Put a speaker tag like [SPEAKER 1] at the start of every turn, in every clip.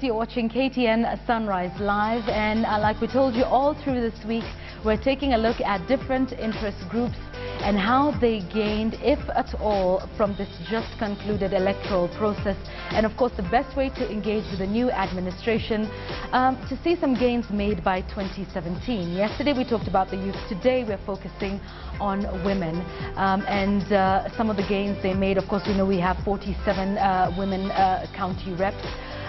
[SPEAKER 1] You're watching KTN Sunrise Live, and like we told you all through this week, we're taking a look at different interest groups and how they gained, if at all, from this just concluded electoral process. And of course, the best way to engage with the new administration to see some gains made by 2017. Yesterday we talked about the youth. Today we're focusing on women and some of the gains they made. Of course, we know we have 47 women county reps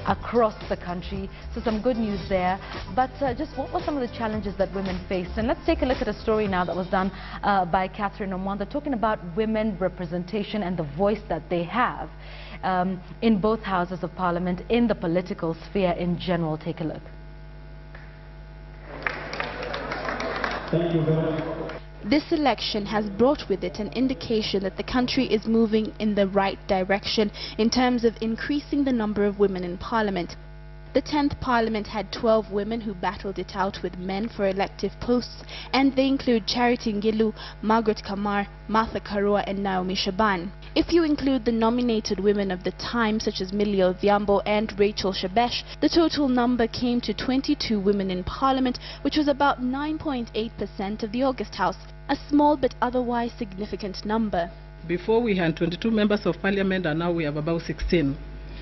[SPEAKER 1] across the country, so some good news there. But just what were some of the challenges that women faced? And let's take a look at a story now that was done by Catherine Omwanda, talking about women representation and the voice that they have in both houses of parliament, in the political sphere in general. Take a look.
[SPEAKER 2] Thank you very much.
[SPEAKER 3] This election has brought with it an indication that the country is moving in the right direction in terms of increasing the number of women in parliament. The 10th parliament had 12 women who battled it out with men for elective posts, and they include Charity Ngilu, Margaret Kamar, Martha Karua and Naomi Shaban. If you include the nominated women of the time, such as Millie Odhiambo and Rachel Shebesh, the total number came to 22 women in parliament, which was about 9.8% of the August House, a small but otherwise significant number.
[SPEAKER 4] Before we had 22 members of parliament, and now we have about 16.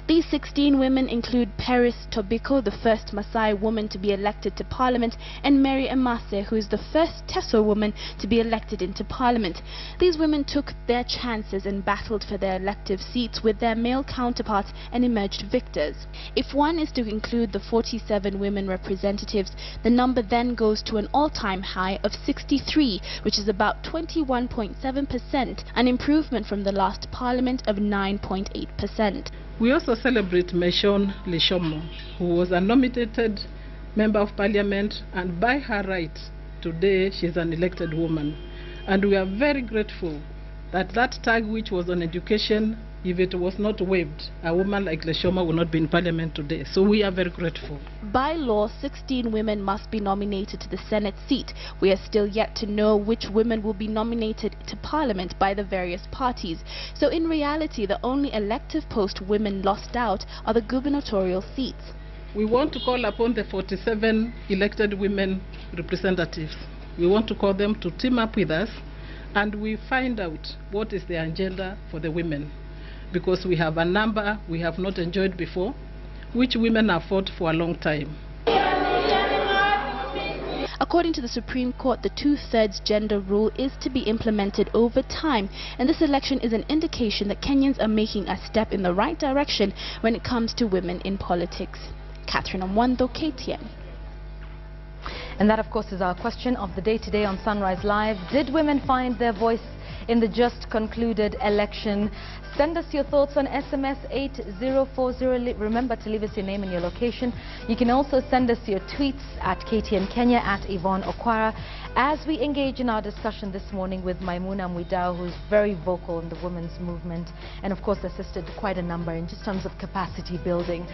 [SPEAKER 3] These 16 women include Paris Tobiko, the first Maasai woman to be elected to parliament, and Mary Emase, who is the first Teso woman to be elected into parliament. These women took their chances and battled for their elective seats with their male counterparts and emerged victors. If one is to include the 47 women representatives, the number then goes to an all-time high of 63, which is about 21.7%, an improvement from the last parliament of 9.8%.
[SPEAKER 4] We also celebrate Meshon Lishomo, who was a nominated member of parliament, and by her right, today she's an elected woman. And we are very grateful that that tag which was on education, if it was not waived, a woman like Lishomo would not be in parliament today. So we are very grateful.
[SPEAKER 3] By law, 16 women must be nominated to the Senate seat. We are still yet to know which women will be nominated to parliament by the various parties. So in reality, the only elective post women lost out are the gubernatorial seats.
[SPEAKER 4] We want to call upon the 47 elected women representatives. We want to call them to team up with us, and we find out what is the agenda for the women. Because we have a number we have not enjoyed before, which women have fought for a long time.
[SPEAKER 3] According to the Supreme Court, the 2/3 gender rule is to be implemented over time, and this election is an indication that Kenyans are making a step in the right direction when it comes to women in politics. Catherine Omwanda, KTN.
[SPEAKER 1] And that, of course, is our question of the day today on Sunrise Live. Did women find their voice in the just concluded election? Send us your thoughts on SMS 8040. Remember to leave us your name and your location. You can also send us your tweets at KTN Kenya, at Yvonne Okwara, as we engage in our discussion this morning with Maimuna Mwidau, who's very vocal in the women's movement, and of course assisted quite a number in just terms of capacity building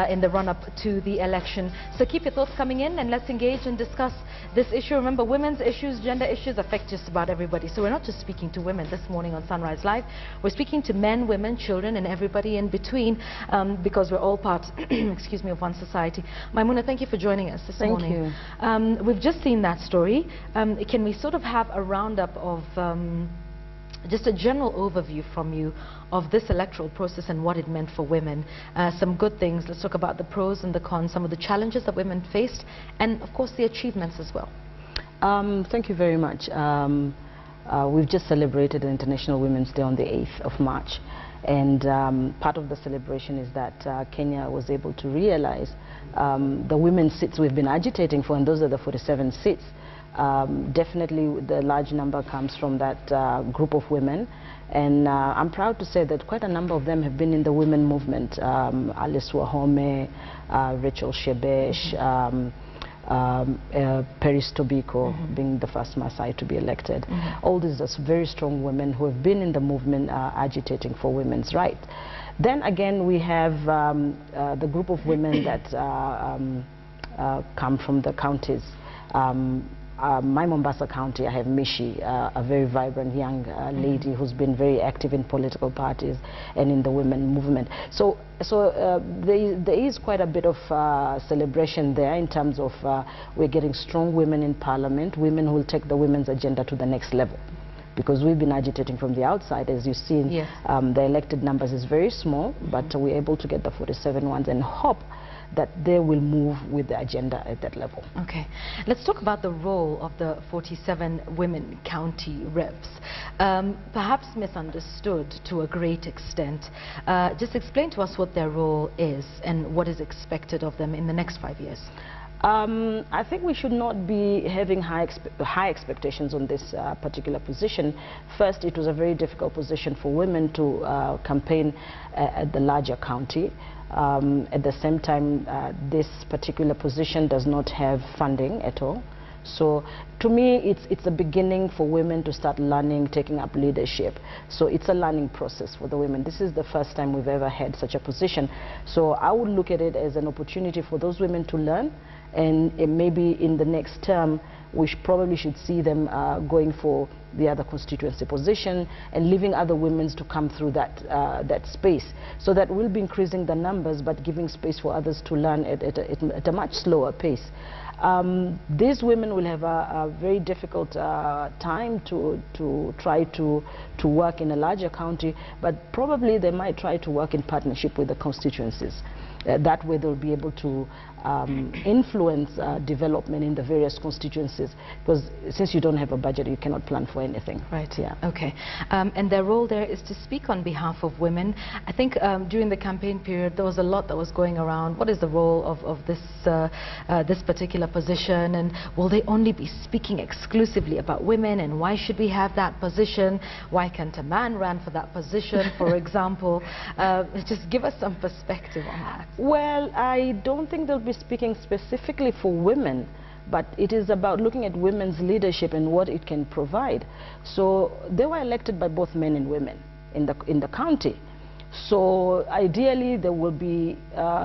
[SPEAKER 1] in the run-up to the election. So keep your thoughts coming in and let's engage and discuss this issue. Remember, women's issues, gender issues affect just about everybody. So we're not just speaking to women this morning on Sunrise Live. We're speaking to men, women, children, and everybody in between, because we're all part, excuse me, of one society. Maimuna, thank you for joining us this morning.
[SPEAKER 5] Thank you.
[SPEAKER 1] We've just seen that story. Can we sort of have a roundup of just a general overview from you of this electoral process and what it meant for women? Some good things. Let's talk about the pros and the cons, some of the challenges that women faced, and of course the achievements as well.
[SPEAKER 5] Thank you very much. We've just celebrated International Women's Day on the 8th of March, and part of the celebration is that Kenya was able to realize the women's seats we've been agitating for, and those are the 47 seats. Definitely the large number comes from that group of women, and I'm proud to say that quite a number of them have been in the women movement. Alice Wahome, Rachel Shebesh, Paris Tobiko being the first Maasai to be elected. All these are very strong women who have been in the movement agitating for women's rights. Then again, we have the group of women that come from the counties. my Mombasa County, I have Mishi, a very vibrant young lady who's been very active in political parties and in the women movement. So there is quite a bit of celebration there in terms of we're getting strong women in parliament, women who will take the women's agenda to the next level. Because we've been agitating from the outside, as you've seen,
[SPEAKER 1] yes.
[SPEAKER 5] The elected numbers is very small, but we're able to get the 47 ones and hope that they will move with the agenda at that level.
[SPEAKER 1] Okay, let's talk about the role of the 47 women county reps. Perhaps misunderstood to a great extent. Just explain to us what their role is and what is expected of them in the next 5 years.
[SPEAKER 5] I think we should not be having high expectations on this particular position. First, it was a very difficult position for women to campaign at the larger county. At the same time, this particular position does not have funding at all. So to me, it's a beginning for women to start learning, taking up leadership. So it's a learning process for the women. This is the first time we've ever had such a position. So I would look at it as an opportunity for those women to learn, and maybe in the next term, we probably should see them going for the other constituency position and leaving other women to come through that space. So that we'll be increasing the numbers, but giving space for others to learn at a much slower pace. These women will have a very difficult time to try to work in a larger county, but probably they might try to work in partnership with the constituencies. That way they'll be able to influence development in the various constituencies, because since you don't have a budget, you cannot plan for anything.
[SPEAKER 1] Right.
[SPEAKER 5] Yeah.
[SPEAKER 1] Okay. And their role there is to speak on behalf of women. I think during the campaign period, there was a lot that was going around. What is the role of this this particular position, and will they only be speaking exclusively about women, and why should we have that position? Why can't a man run for that position, for example? Just give us some perspective on that.
[SPEAKER 5] Well, I don't think they'll be speaking specifically for women, but it is about looking at women's leadership and what it can provide. So they were elected by both men and women in the county. So ideally they will be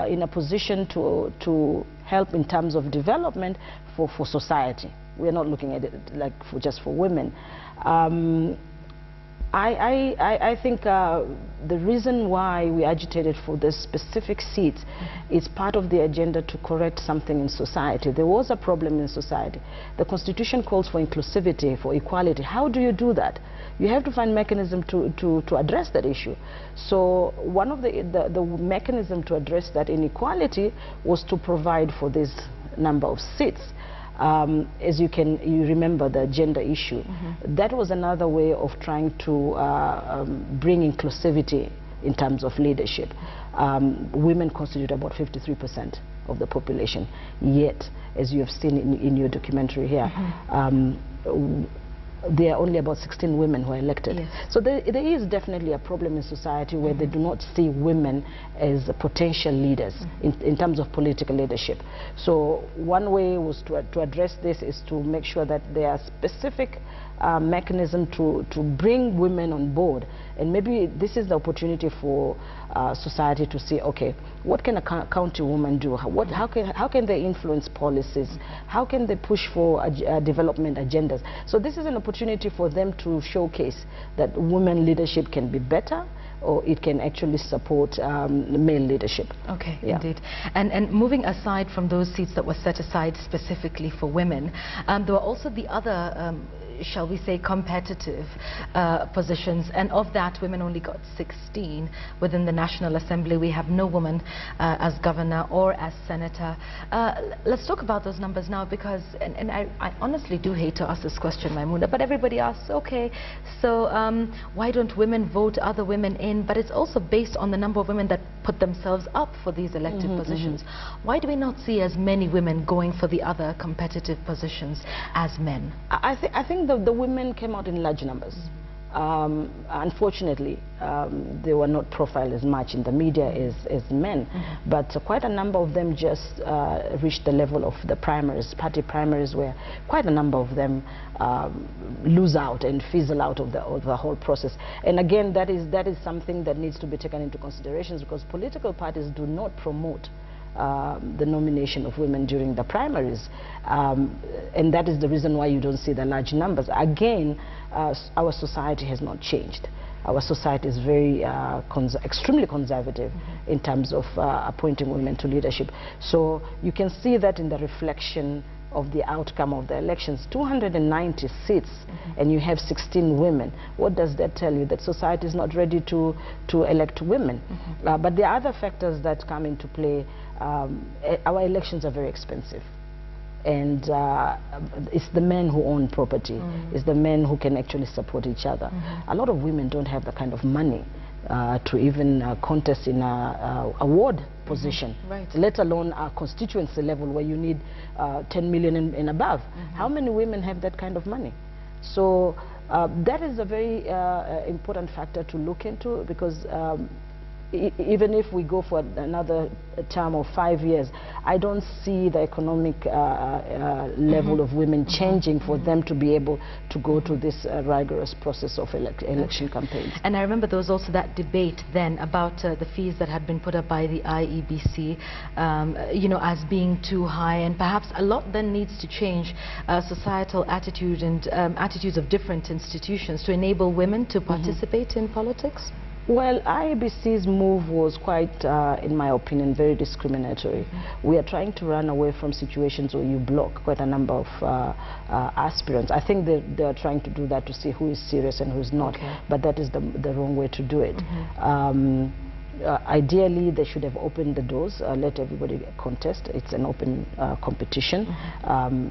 [SPEAKER 5] in a position to help in terms of development for society. We're not looking at it like just for women. I think the reason why we agitated for this specific seat is part of the agenda to correct something in society. There was a problem in society. The Constitution calls for inclusivity, for equality. How do you do that? You have to find mechanism to address that issue. So one of the mechanism to address that inequality was to provide for this number of seats. As you remember the gender issue, that was another way of trying to bring inclusivity in terms of leadership. Women constitute about 53% of the population, yet, as you have seen in your documentary here, there are only about 16 women who are elected. Yes. So there is definitely a problem in society where they do not see women as potential leaders in terms of political leadership. So one way was to address this is to make sure that there are specific mechanism to bring women on board, and maybe this is the opportunity for society to see, okay, what can a county woman do? How can they influence policies? How can they push for development agendas? So this is an opportunity for them to showcase that women leadership can be better, or it can actually support male leadership.
[SPEAKER 1] Okay,
[SPEAKER 5] yeah.
[SPEAKER 1] Indeed. And moving aside from those seats that were set aside specifically for women, there were also the other shall we say competitive positions, and of that women only got 16 within the National Assembly. We have no woman as governor or as senator. Let's talk about those numbers now, because and I honestly do hate to ask this question, Maimuna, but everybody asks, okay, so why don't women vote other women in? But it's also based on the number of women that put themselves up for these elected positions. Why do we not see as many women going for the other competitive positions as men? I
[SPEAKER 5] think the women came out in large numbers. Unfortunately, they were not profiled as much in the media as men, but quite a number of them just reached the level of the primaries, party primaries, where quite a number of them lose out and fizzle out of the whole process. And again, that is something that needs to be taken into consideration, because political parties do not promote the nomination of women during the primaries. And that is the reason why you don't see the large numbers. Again, our society has not changed. Our society is very extremely conservative in terms of appointing women to leadership. So you can see that in the reflection of the outcome of the elections. 290 seats, and you have 16 women. What does that tell you? That society is not ready to elect women. But there are other factors that come into play. Our elections are very expensive. And it's the men who own property. It's the men who can actually support each other. A lot of women don't have the kind of money to even contest in a ward position, let alone a constituency level where you need 10 million and above. How many women have that kind of money? So that is a very important factor to look into, because even if we go for another term of 5 years, I don't see the economic level of women changing for them to be able to go to this rigorous process of election campaigns.
[SPEAKER 1] And I remember there was also that debate then about the fees that had been put up by the IEBC, you know, as being too high, and perhaps a lot then needs to change societal attitude and attitudes of different institutions to enable women to participate in politics.
[SPEAKER 5] Well, IEBC's move was quite, in my opinion, very discriminatory. We are trying to run away from situations where you block quite a number of aspirants. I think they are trying to do that to see who is serious and who is not, but that is the wrong way to do it. Ideally, they should have opened the doors, let everybody contest. It's an open competition.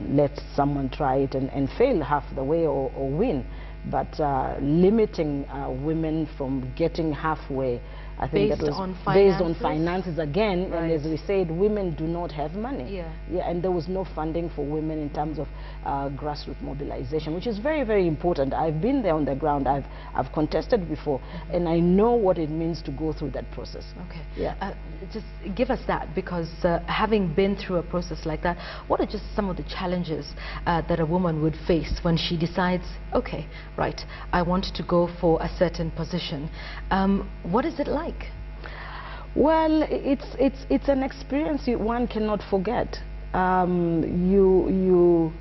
[SPEAKER 5] Let someone try it and fail half the way or win. But limiting women from getting halfway, I think that was based on finances again. And as we said, women do not have money. And there was no funding for women in terms of grassroots mobilization, which is very, very important. I've been there on the ground. I've contested before, and I know what it means to go through that process.
[SPEAKER 1] Just give us that, because having been through a process like that, what are just some of the challenges that a woman would face when she decides, okay, right, I want to go for a certain position? What is it like?
[SPEAKER 5] Well, it's an experience one cannot forget. You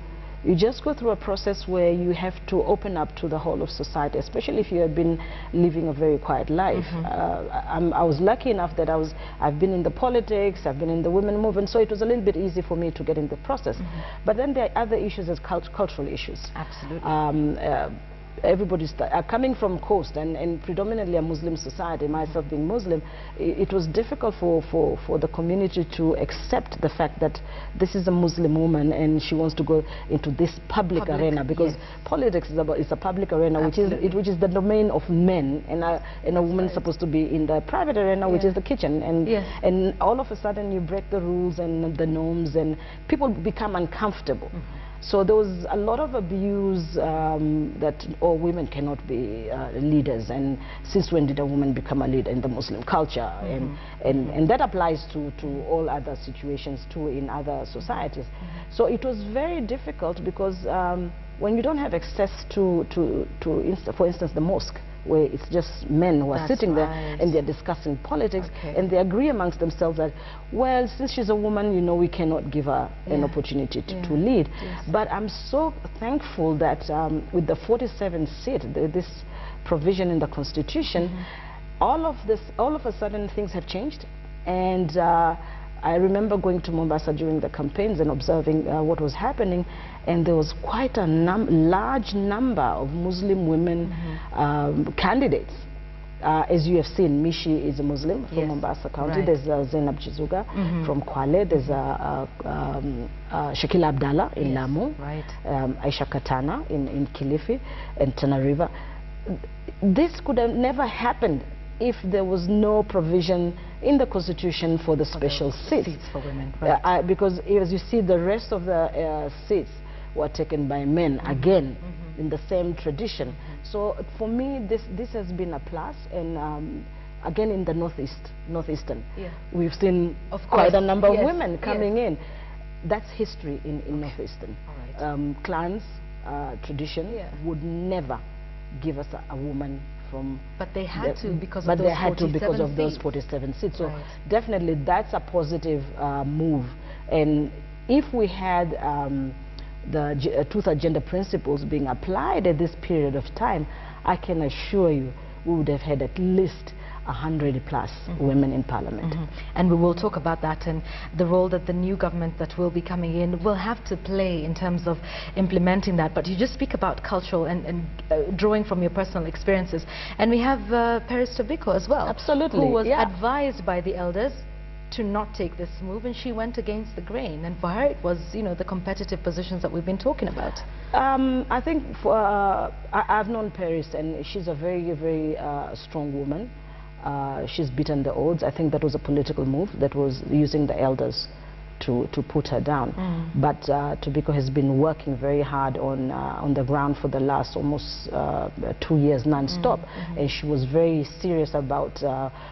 [SPEAKER 5] just go through a process where you have to open up to the whole of society, especially if you have been living a very quiet life. I was lucky enough that I've been in the politics, I've been in the women movement, so it was a little bit easy for me to get in the process. But then there are other issues as cultural issues.
[SPEAKER 1] Absolutely.
[SPEAKER 5] Everybody's coming from coast and predominantly a Muslim society, myself being Muslim, it was difficult for the community to accept the fact that this is a Muslim woman and she wants to go into this public arena, because politics is a public arena, which is the domain of men, and a woman is supposed to be in the private arena, which is the kitchen, and all of a sudden you break the rules and the norms, and people become uncomfortable. So there was a lot of abuse that women cannot be leaders, and since when did a woman become a leader in the Muslim culture? And that applies to all other situations too in other societies. So it was very difficult, because when you don't have access to for instance, the mosque, where it's just men who are sitting there and they're discussing politics, and they agree amongst themselves that, well, since she's a woman, you know, we cannot give her an opportunity to lead. But I'm so thankful that with the 47 seat, this provision in the Constitution, all of a sudden things have changed. And I remember going to Mombasa during the campaigns and observing what was happening, and there was quite a large number of Muslim women candidates. As you have seen, Mishi is a Muslim from Mombasa County. There's Zainab Chizuga from Kwale. There's Shakila Abdallah in Lamu. Aisha Katana in Kilifi and Tana River. This could have never happened if there was no provision in the Constitution for the special seats
[SPEAKER 1] for women.
[SPEAKER 5] Because as you see, the rest of the seats were taken by men again in the same tradition. So for me, this has been a plus. And again, in the northeastern, we've seen quite a number of women coming in. That's history in northeastern. Clans tradition would never give us a woman from...
[SPEAKER 1] But they had to because
[SPEAKER 5] but
[SPEAKER 1] of those
[SPEAKER 5] they had to
[SPEAKER 1] 47
[SPEAKER 5] because of those
[SPEAKER 1] seats.
[SPEAKER 5] 47 seats. So
[SPEAKER 1] Right.
[SPEAKER 5] definitely that's a positive move. And if we had the truth agenda principles being applied at this period of time, I can assure you we would have had at least 100+ women in parliament.
[SPEAKER 1] And we will talk about that and the role that the new government that will be coming in will have to play in terms of implementing that. But you just speak about cultural and drawing from your personal experiences. And we have Peris Tobiko as well.
[SPEAKER 5] Absolutely,
[SPEAKER 1] who was
[SPEAKER 5] yeah.
[SPEAKER 1] advised by the elders to not take this move, and she went against the grain. And for her it was, you know, the competitive positions that we've been talking about.
[SPEAKER 5] I think I've known Peris, and she's a very, very strong woman. She's beaten the odds. I think that was a political move that was using the elders to put her down. But Tobiko has been working very hard on the ground for the last almost 2 years non-stop. And she was very serious about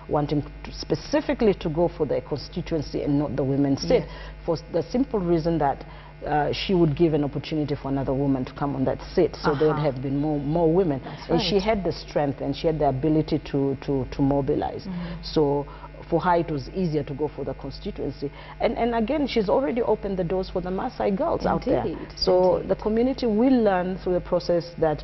[SPEAKER 5] wanting specifically to go for the constituency and not the women's seat, for the simple reason that she would give an opportunity for another woman to come on that seat, so there would have been more women. And she had the strength and she had the ability to mobilize. So for her it was easier to go for the constituency. And again, she's already opened the doors for the Maasai girls out there. So the community will learn through the process that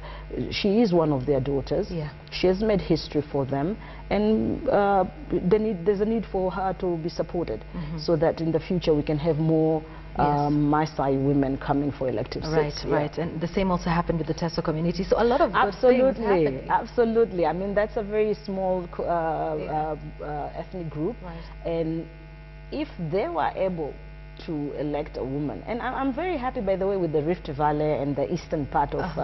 [SPEAKER 5] she is one of their daughters. She has made history for them, and there's a need for her to be supported, so that in the future we can have more Maasai women coming for elective seats.
[SPEAKER 1] Right. And the same also happened with the Teso community. So a lot of good things happening.
[SPEAKER 5] Absolutely. I mean, that's a very small ethnic group, and if they were able to elect a woman, and I'm very happy, by the way, with the Rift Valley and the eastern part of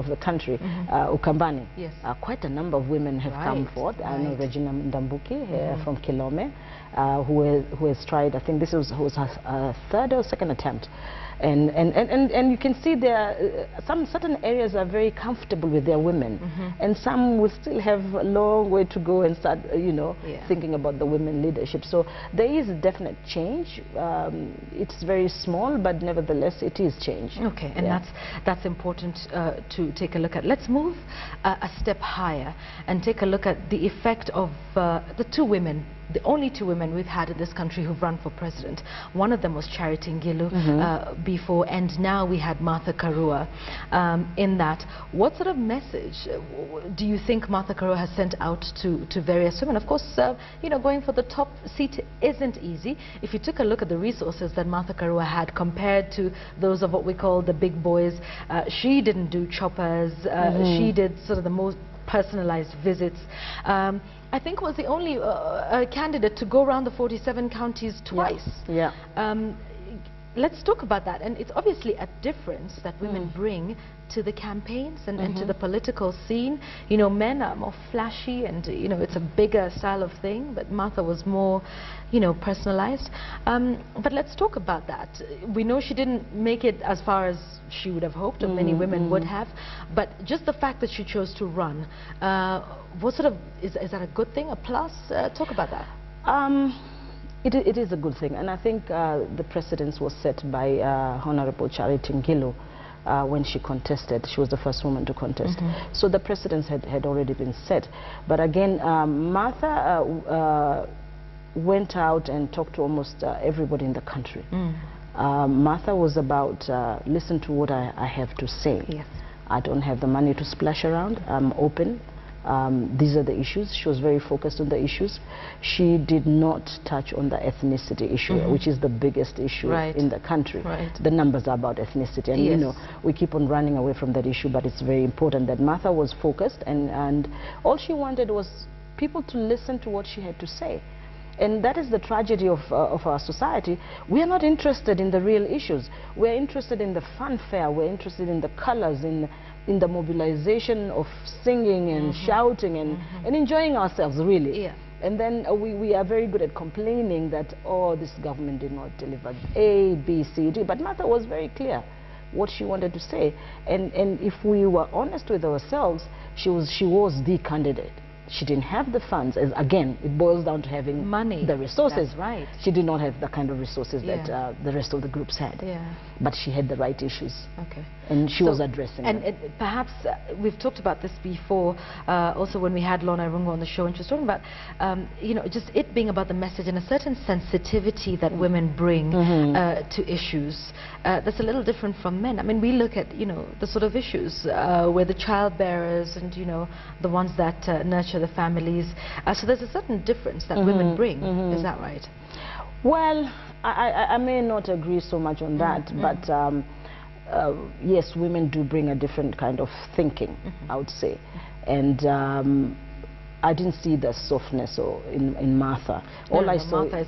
[SPEAKER 5] the country, Ukambani. Quite a number of women have come forth. I know Regina Ndambuki from Kilome, who has tried, I think this was her third or second attempt. And you can see there some certain areas are very comfortable with their women, and some will still have a long way to go and start, you know, thinking about the women leadership. So there is a definite change. It's very small, but nevertheless it is change.
[SPEAKER 1] Okay, and that's important to take a look at. Let's move a step higher and take a look at the effect of the two women, the only two women we've had in this country who've run for president. One of them was Charity Ngilu before, and now we had Martha Karua in that. What sort of message do you think Martha Karua has sent out to various women? Of course, you know, going for the top seat isn't easy. If you took a look at the resources that Martha Karua had compared to those of what we call the big boys, she didn't do choppers, she did sort of the most personalized visits. I think was the only candidate to go around the 47 counties twice. Let's talk about that. And it's obviously a difference that women bring to the campaigns and to the political scene. You know, men are more flashy and, you know, it's a bigger style of thing, but Martha was more, you know, personalized. But let's talk about that. We know she didn't make it as far as she would have hoped, or many women would have, but just the fact that she chose to run, what sort of, is that a good thing, a plus? Talk about that.
[SPEAKER 5] It is a good thing, and I think the precedence was set by Honorable Charity Ngilu when she contested. She was the first woman to contest. So the precedence had already been set. But again, Martha went out and talked to almost everybody in the country. Martha was about, listen to what I have to say. I don't have the money to splash around. I'm open. These are the issues. She was very focused on the issues. She did not touch on the ethnicity issue, which is the biggest issue in the country. The numbers are about ethnicity, and you know, we keep on running away from that issue, but it's very important that Martha was focused, and all she wanted was people to listen to what she had to say. And that is the tragedy of our society. We are not interested in the real issues. We're interested in the fanfare. We're interested in the colors, in the mobilization of singing and shouting and enjoying ourselves, really. And then we are very good at complaining that, oh, this government did not deliver A, B, C, D. But Martha was very clear what she wanted to say. And if we were honest with ourselves, she was the candidate. she didn't have the funds. As again, it boils down to having
[SPEAKER 1] money,
[SPEAKER 5] the resources.
[SPEAKER 1] That's right.
[SPEAKER 5] She did not have the kind of resources
[SPEAKER 1] Yeah.
[SPEAKER 5] that the rest of the groups had.
[SPEAKER 1] Yeah.
[SPEAKER 5] But she had the right issues.
[SPEAKER 1] Okay.
[SPEAKER 5] And she was addressing them.
[SPEAKER 1] And perhaps we've talked about this before, also when we had Lorna Irungu on the show, and she was talking about, you know, just it being about the message and a certain sensitivity that women bring to issues. That's a little different from men. I mean, we look at, you know, the sort of issues where the child bearers and, you know, the ones that nurture the families. So there's a certain difference that women bring. Is that right?
[SPEAKER 5] Well, I may not agree so much on that, but yes, women do bring a different kind of thinking, I would say. And I didn't see the softness in Martha. All I saw, I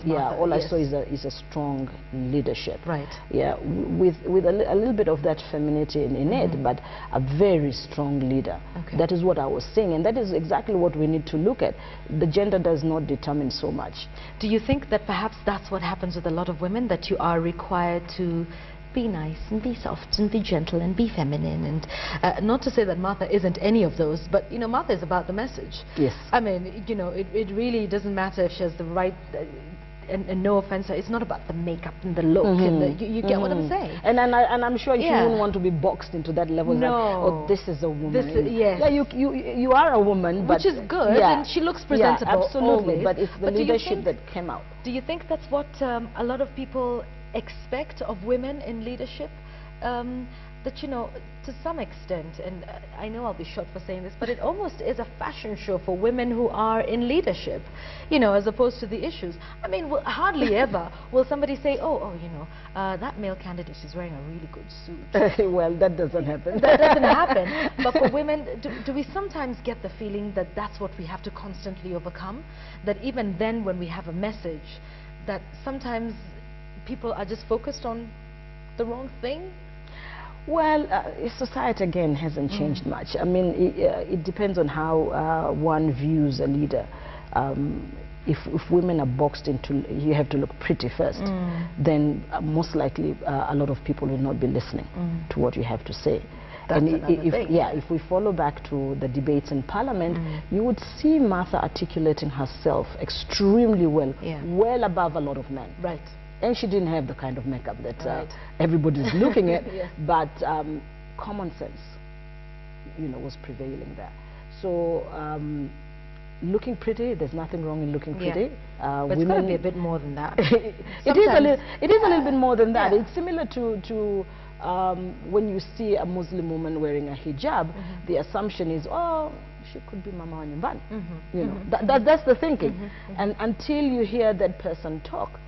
[SPEAKER 5] saw is a strong leadership.
[SPEAKER 1] Right.
[SPEAKER 5] Yeah, with a little bit of that femininity in it, but a very strong leader.
[SPEAKER 1] Okay.
[SPEAKER 5] That is what I was saying, and that is exactly what we need to look at. The gender does not determine so much.
[SPEAKER 1] Do you think that perhaps that's what happens with a lot of women, that you are required to be nice and be soft and be gentle and be feminine, and not to say that Martha isn't any of those, but you know, Martha is about the message.
[SPEAKER 5] Yes.
[SPEAKER 1] I mean, you know, it really doesn't matter if she has the right and no offense, it's not about the makeup and the look and the, you get what I'm saying. And
[SPEAKER 5] I'm sure she wouldn't want to be boxed into that level.
[SPEAKER 1] No.
[SPEAKER 5] That, oh, this is a woman.
[SPEAKER 1] Yes.
[SPEAKER 5] Yeah, you are a woman, but
[SPEAKER 1] which is good, and she looks presentable.
[SPEAKER 5] Yeah, absolutely.
[SPEAKER 1] Always.
[SPEAKER 5] But it's the leadership that came out.
[SPEAKER 1] Do you think that's what a lot of people expect of women in leadership? That, you know, to some extent, and I know I'll be shot for saying this, but it almost is a fashion show for women who are in leadership, you know, as opposed to the issues. I mean, hardly ever will somebody say, oh, you know, that male candidate is wearing a really good suit.
[SPEAKER 5] Well, that doesn't happen.
[SPEAKER 1] That doesn't happen. But for women, do we sometimes get the feeling that that's what we have to constantly overcome? That even then when we have a message, that sometimes people are just focused on the wrong thing?
[SPEAKER 5] Well, society again hasn't changed much. I mean, it depends on how one views a leader. If women are boxed into, you have to look pretty first, then most likely a lot of people will not be listening to what you have to say.
[SPEAKER 1] That's
[SPEAKER 5] and
[SPEAKER 1] if
[SPEAKER 5] we follow back to the debates in Parliament, you would see Martha articulating herself extremely well, well above a lot of men.
[SPEAKER 1] Right.
[SPEAKER 5] And she didn't have the kind of makeup that everybody's looking at, but common sense, you know, was prevailing there. So looking pretty, there's nothing wrong in looking pretty.
[SPEAKER 1] But it's got to be a bit more than that.
[SPEAKER 5] it is a little bit more than that. It's similar to when you see a Muslim woman wearing a hijab, the assumption is, oh, she could be Mama wa nyumbani. You know, that's the thinking. And until you hear that person talk,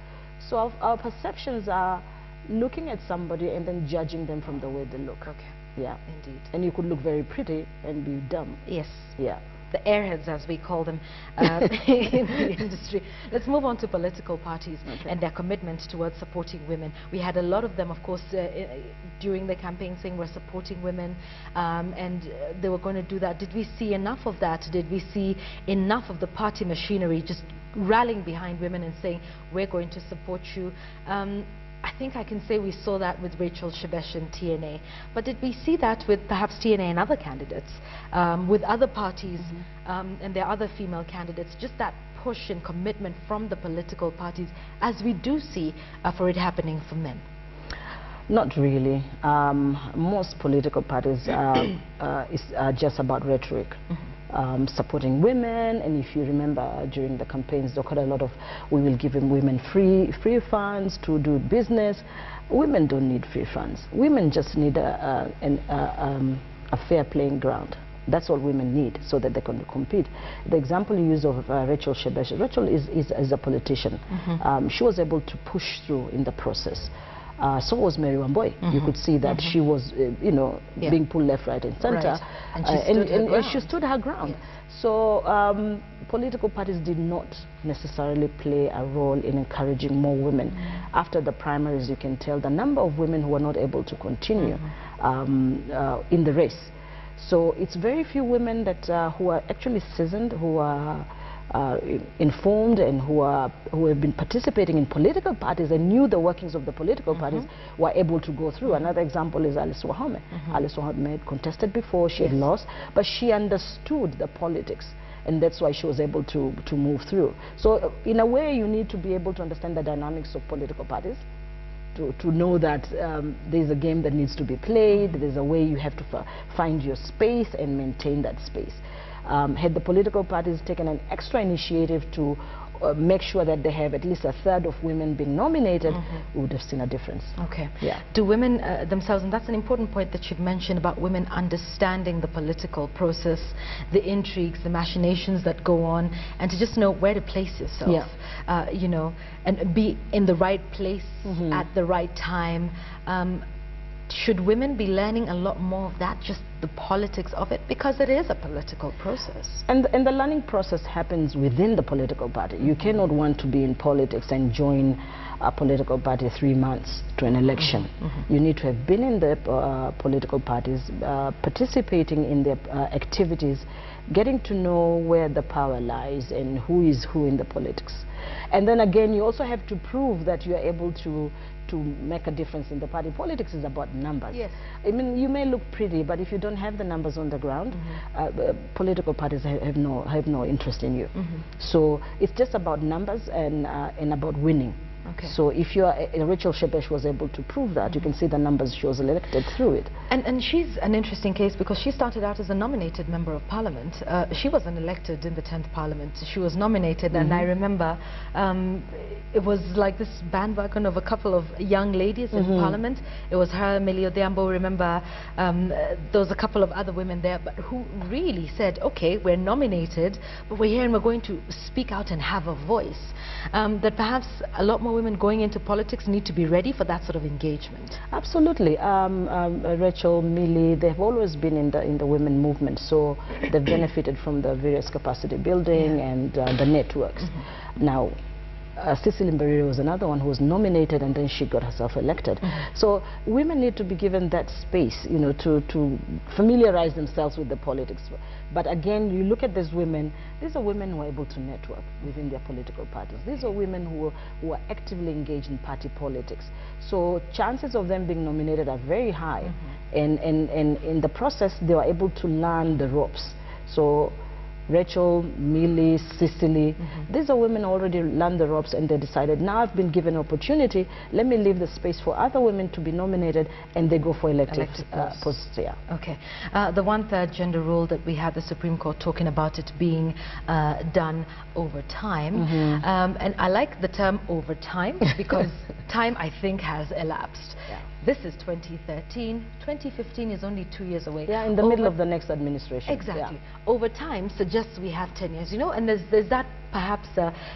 [SPEAKER 5] so our perceptions are looking at somebody and then judging them from the way they look.
[SPEAKER 1] Okay.
[SPEAKER 5] Yeah.
[SPEAKER 1] Indeed.
[SPEAKER 5] And you could look very pretty and be dumb.
[SPEAKER 1] Yes.
[SPEAKER 5] Yeah.
[SPEAKER 1] The airheads, as we call them in the industry. Let's move on to political parties and their commitment towards supporting women. We had a lot of them, of course, during the campaign saying we're supporting women, and they were going to do that. Did we see enough of that? Did we see enough of the party machinery just rallying behind women and saying we're going to support you? I think I can say we saw that with Rachel Shebesh and TNA, but did we see that with perhaps TNA and other candidates, with other parties and their other female candidates, just that push and commitment from the political parties, as we do see for it happening for men?
[SPEAKER 5] Not really. Most political parties are just about rhetoric. Supporting women, and if you remember during the campaigns, there were a lot of, we will give women free funds to do business. Women don't need free funds. Women just need a fair playing ground. That's all women need, so that they can compete. The example you use of Rachel Shebesh, Rachel is a politician. She was able to push through in the process. So was Mary Wamboi. You could see that she was, you know, being pulled left, right, and center, and she stood her ground. So political parties did not necessarily play a role in encouraging more women. After the primaries, you can tell the number of women who were not able to continue in the race. So it's very few women that who are actually seasoned, who are informed, and who have been participating in political parties and knew the workings of the political parties, were able to go through. Another example is Alice Wahome. Alice Wahome had contested before, she had lost, but she understood the politics and that's why she was able to move through. So in a way, you need to be able to understand the dynamics of political parties, to know that there's a game that needs to be played, there's a way you have to find your space and maintain that space. Had the political parties taken an extra initiative to make sure that they have at least a third of women being nominated, we would have seen a difference.
[SPEAKER 1] Okay.
[SPEAKER 5] Yeah.
[SPEAKER 1] Do women themselves, and that's an important point that you've mentioned about women understanding the political process, the intrigues, the machinations that go on, and to just know where to place yourself, you know, and be in the right place at the right time. Should women be learning a lot more of that, just the politics of it, because it is a political process? And
[SPEAKER 5] the learning process happens within the political party. You cannot want to be in politics and join a political party 3 months to an election. You need to have been in the political parties, participating in their activities, getting to know where the power lies and who is who in the politics. And then again, you also have to prove that you are able to make a difference in the party. Politics is about numbers. Yes. I mean, you may look pretty, but if you don't have the numbers on the ground, political parties have no interest in you. So it's just about numbers and about winning. Okay. So if you are, Rachel Shebesh was able to prove that, you can see the numbers she was elected through it.
[SPEAKER 1] And she's an interesting case because she started out as a nominated member of parliament. She wasn't elected in the 10th parliament. She was nominated, and I remember it was like this bandwagon of a couple of young ladies in parliament. It was her, Millie Odhiambo, remember, there was a couple of other women there, but who really said, okay, we're nominated, but we're here and we're going to speak out and have a voice. That perhaps a lot more women going into politics need to be ready for that sort of engagement.
[SPEAKER 5] Absolutely. Rachel, Millie, they've always been in the women movement, so they've benefited from the various capacity building and the networks. Now, Cecily Mbarire was another one who was nominated, and then she got herself elected. So women need to be given that space, you know, to familiarize themselves with the politics. But again, you look at these women, these are women who are able to network within their political parties. These are women who are actively engaged in party politics. So chances of them being nominated are very high. And in the process, they were able to learn the ropes. So Rachel, Millie, Cecily, these are women who already learned the ropes, and they decided, now I've been given an opportunity, let me leave the space for other women to be nominated, and they go for elected posts. Yeah.
[SPEAKER 1] Okay. The 1/3 gender rule that we had the Supreme Court talking about it being done over time, and I like the term over time because time, I think, has elapsed. Yeah. This is 2013. 2015 is only 2 years away.
[SPEAKER 5] Yeah, in the middle of the next administration.
[SPEAKER 1] Exactly. Yeah. Over time suggests we have 10 years, you know, and there's that perhaps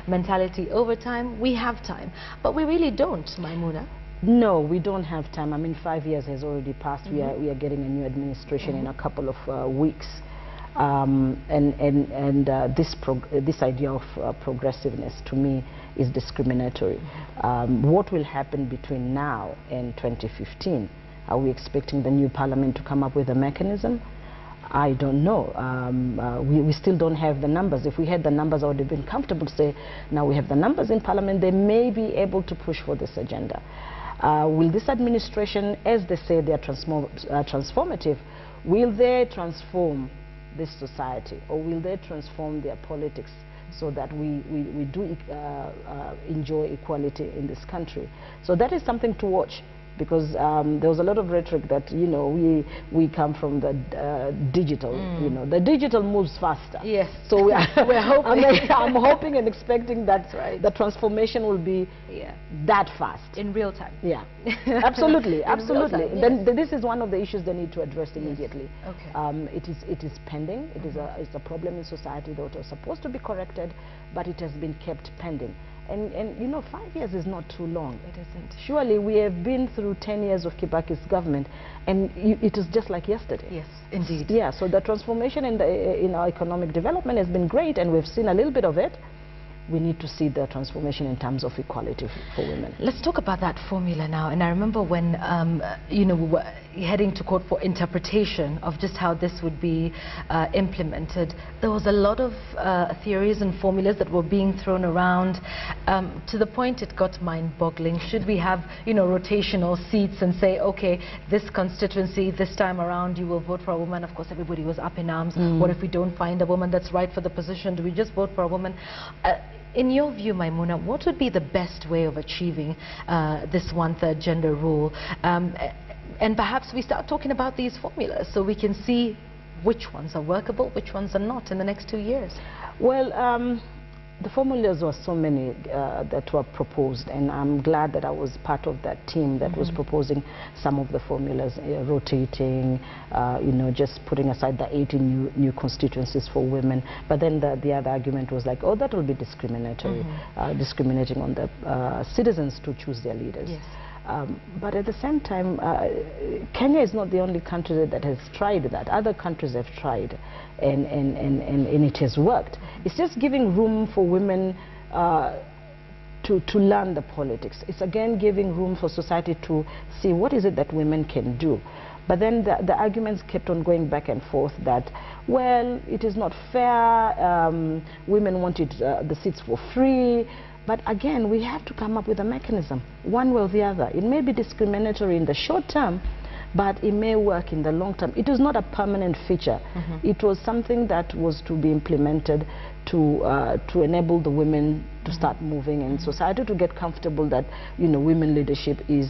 [SPEAKER 1] mentality. Over time, we have time. But we really don't, Maimuna.
[SPEAKER 5] No, we don't have time. I mean, 5 years has already passed. We are getting a new administration in a couple of weeks. This idea of progressiveness, to me, is discriminatory. What will happen between now and 2015? Are we expecting the new parliament to come up with a mechanism? I don't know. We still don't have the numbers. If we had the numbers, I would have been comfortable to say, now we have the numbers in parliament, they may be able to push for this agenda. Will this administration, as they say they are transformative, will they transform this society, or will they transform their politics so that we do enjoy equality in this country? So that is something to watch, because there was a lot of rhetoric that, you know, we come from the digital, you know, the digital moves faster.
[SPEAKER 1] Yes.
[SPEAKER 5] So we're hoping. I'm hoping and expecting that the transformation will be that fast.
[SPEAKER 1] In real time.
[SPEAKER 5] Yeah. Absolutely. Absolutely. Then this is one of the issues they need to address immediately.
[SPEAKER 1] Okay.
[SPEAKER 5] It is pending. It's a problem in society that was supposed to be corrected, but it has been kept pending. And you know, 5 years is not too long.
[SPEAKER 1] It isn't.
[SPEAKER 5] Surely we have been through 10 years of Kibaki's government, and it is just like yesterday.
[SPEAKER 1] Yes, indeed.
[SPEAKER 5] Yeah, so the transformation in our economic development has been great, and we've seen a little bit of it. we need to see the transformation in terms of equality for women.
[SPEAKER 1] Let's talk about that formula now. And I remember when, you know, we were heading to court for interpretation of just how this would be implemented. There was a lot of theories and formulas that were being thrown around to the point it got mind-boggling. Should we have, you know, rotational seats and say, okay, this constituency, this time around, you will vote for a woman? Of course, everybody was up in arms. What if we don't find a woman that's right for the position? Do we just vote for a woman? In your view, Maimuna, what would be the best way of achieving this 1/3 gender rule? And perhaps we start talking about these formulas so we can see which ones are workable, which ones are not in the next 2 years.
[SPEAKER 5] Well, the formulas were so many that were proposed, and I'm glad that I was part of that team that was proposing some of the formulas, rotating, you know, just putting aside the 18 new constituencies for women. But then the other argument was like, oh, that will be discriminatory, discriminating on the citizens to choose their leaders.
[SPEAKER 1] Yes.
[SPEAKER 5] But at the same time, Kenya is not the only country that has tried that. Other countries have tried, and it has worked. It's just giving room for women to learn the politics. It's again giving room for society to see what is it that women can do. But then the arguments kept on going back and forth that, well, it is not fair, women wanted the seats for free. But again, we have to come up with a mechanism, one way or the other. It may be discriminatory in the short term, but it may work in the long term. It is not a permanent feature. It was something that was to be implemented to enable the women to start moving and society to get comfortable that, you know, women leadership is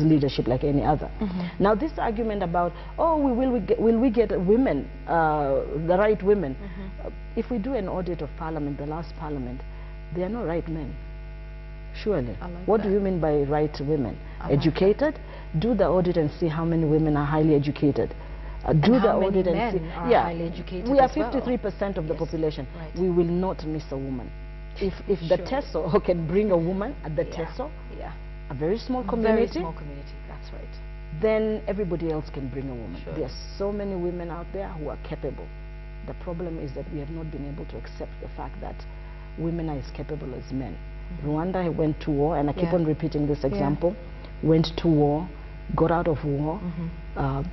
[SPEAKER 5] leadership like any other. Now this argument about, oh, will we get women, the right women? If we do an audit of parliament, the last parliament, there are no right men. Surely. What do you mean by right women? Educated? Do the audit and see how many women are highly educated. Do the audit and see.
[SPEAKER 1] Highly educated.
[SPEAKER 5] We are 53% of the population.
[SPEAKER 1] Right.
[SPEAKER 5] We will not miss a woman. If the TESO can bring a woman at the TESO, a very small community,
[SPEAKER 1] that's right,
[SPEAKER 5] then everybody else can bring a woman. There are so many women out there who are capable. The problem is that we have not been able to accept the fact that women are as capable as men. Rwanda went to war, and I keep on repeating this example, went to war, got out of war.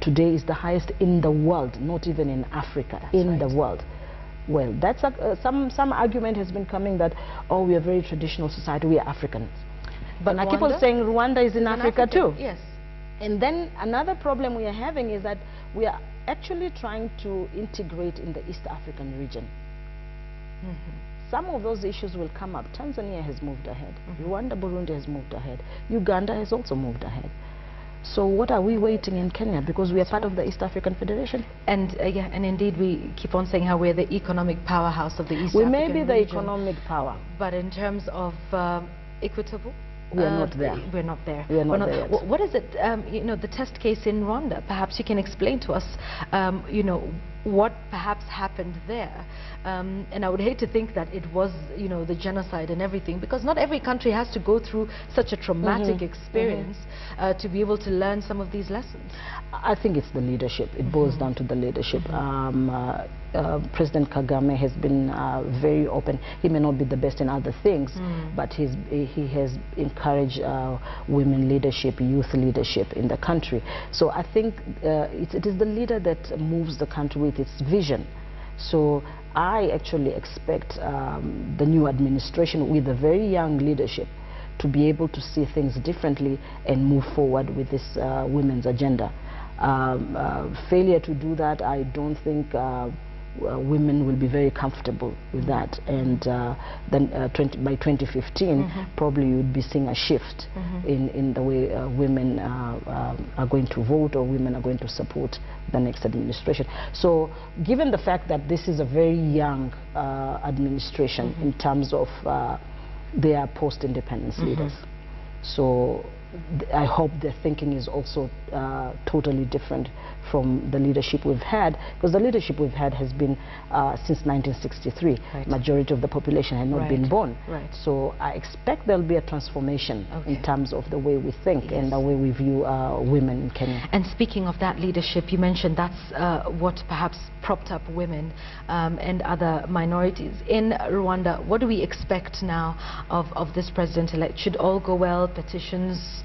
[SPEAKER 5] Today is the highest in the world, not even in Africa, in the world. Well, that's some argument has been coming that, oh, we are a very traditional society, we are Africans. But I keep on saying Rwanda is in Africa too.
[SPEAKER 1] Yes.
[SPEAKER 5] And then another problem we are having is that we are actually trying to integrate in the East African region. Some of those issues will come up. Tanzania has moved ahead. Rwanda, Burundi has moved ahead. Uganda has also moved ahead. So what are we waiting in Kenya? Because we are part of the East African Federation.
[SPEAKER 1] And and indeed we keep on saying how we're the economic powerhouse of the East African region.
[SPEAKER 5] We may be the economic power.
[SPEAKER 1] But in terms of equitable,
[SPEAKER 5] we are not there.
[SPEAKER 1] We're not there.
[SPEAKER 5] We are not there yet.
[SPEAKER 1] What is it, you know, the test case in Rwanda? Perhaps you can explain to us, you know, what perhaps happened there. And I would hate to think that it was, you know, the genocide and everything, because not every country has to go through such a traumatic experience to be able to learn some of these lessons.
[SPEAKER 5] I think it's the leadership. It boils down to the leadership. President Kagame has been very open. He may not be the best in other things, but he has encouraged women leadership, youth leadership in the country. So I think it is the leader that moves the country with its vision. So I actually expect the new administration with a very young leadership to be able to see things differently and move forward with this women's agenda. Failure to do that, I don't think women will be very comfortable with that, and then by 2015 probably you would be seeing a shift in the way women are going to vote, or women are going to support the next administration. So given the fact that this is a very young administration in terms of their post-independence leaders, so I hope their thinking is also totally different from the leadership we've had, because the leadership we've had has been since 1963. Right. Majority of the population had not been born. Right. So I expect there'll be a transformation in terms of the way we think and the way we view women in Kenya.
[SPEAKER 1] And speaking of that leadership, you mentioned that's what perhaps propped up women and other minorities. In Rwanda, what do we expect now of this president-elect? Should all go well, petitions,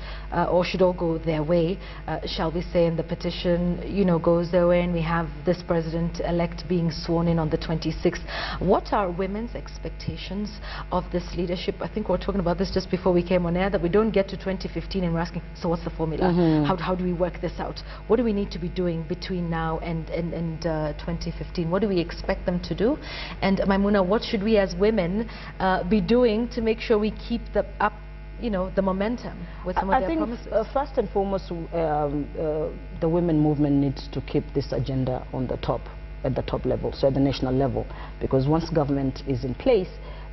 [SPEAKER 1] or should all go their way? Shall we say, in the petition, goes their way, and we have this president-elect being sworn in on the 26th. What are women's expectations of this leadership? I think we were talking about this just before we came on air, that we don't get to 2015 and we're asking, so what's the formula? How do we work this out? What do we need to be doing between now and 2015? What do we expect them to do? And Maimuna, what should we as women be doing to make sure we keep the momentum with some of their promises?
[SPEAKER 5] I think first and foremost, the women movement needs to keep this agenda on the top, at the top level, so at the national level, because once government is in place,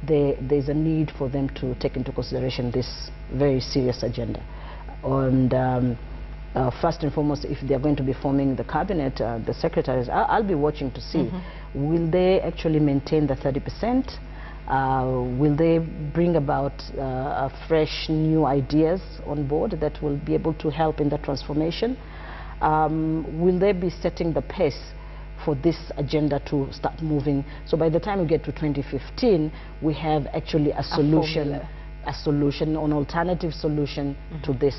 [SPEAKER 5] there's a need for them to take into consideration this very serious agenda. And first and foremost, if they're going to be forming the cabinet, the secretaries, I'll be watching to see, will they actually maintain the 30%? Will they bring about fresh new ideas on board that will be able to help in the transformation? Will they be setting the pace for this agenda to start moving? So by the time we get to 2015, we have actually a solution, an alternative solution to this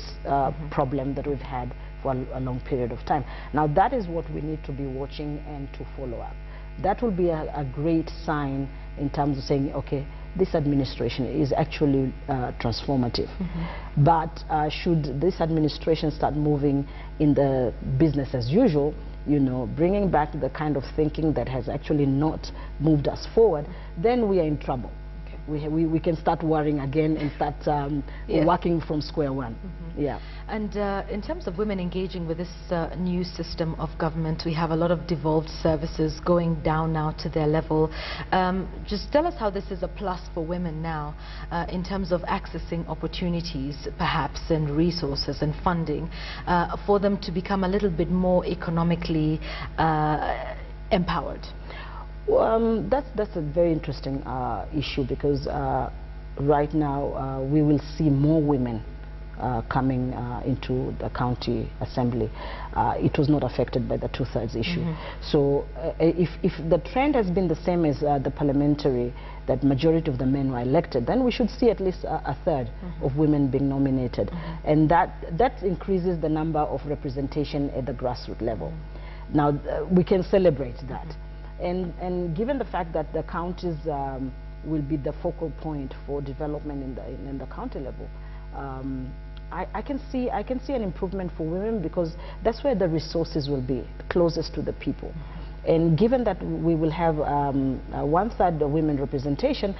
[SPEAKER 5] problem that we've had for a long period of time. Now that is what we need to be watching and to follow up. That will be a great sign in terms of saying, okay, this administration is actually transformative. But should this administration start moving in the business as usual, bringing back the kind of thinking that has actually not moved us forward, then we are in trouble. We can start worrying again and start working from square one.
[SPEAKER 1] And in terms of women engaging with this new system of government, we have a lot of devolved services going down now to their level. Just tell us how this is a plus for women now in terms of accessing opportunities perhaps and resources and funding for them to become a little bit more economically empowered.
[SPEAKER 5] That's a very interesting issue, because right now we will see more women coming into the county assembly. It was not affected by the two-thirds issue. So if the trend has been the same as the parliamentary, that majority of the men were elected, then we should see at least a third of women being nominated. And that increases the number of representation at the grassroots level. Now we can celebrate that. And given the fact that the counties will be the focal point for development in the county level, I can see an improvement for women, because that's where the resources will be closest to the people. And given that we will have 1/3 women representation,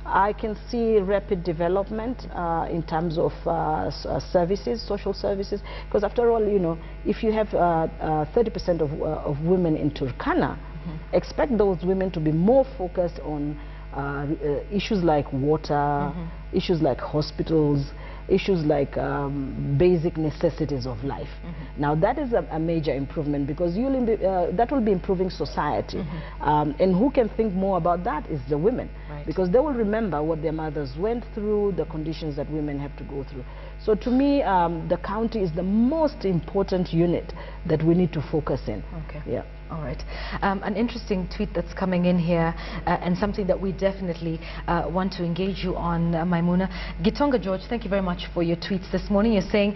[SPEAKER 5] I can see rapid development in terms of services, social services, because after all, if you have 30% of women in Turkana, expect those women to be more focused on issues like water, issues like hospitals, issues like basic necessities of life. Now that is a major improvement, because that will be improving society. And who can think more about that is the women, because they will remember what their mothers went through, the conditions that women have to go through. So to me, the county is the most important unit that we need to focus in. All
[SPEAKER 1] right. An interesting tweet that's coming in here, and something that we definitely want to engage you on, Maimuna. Gitonga George, thank you very much for your tweets this morning. You're saying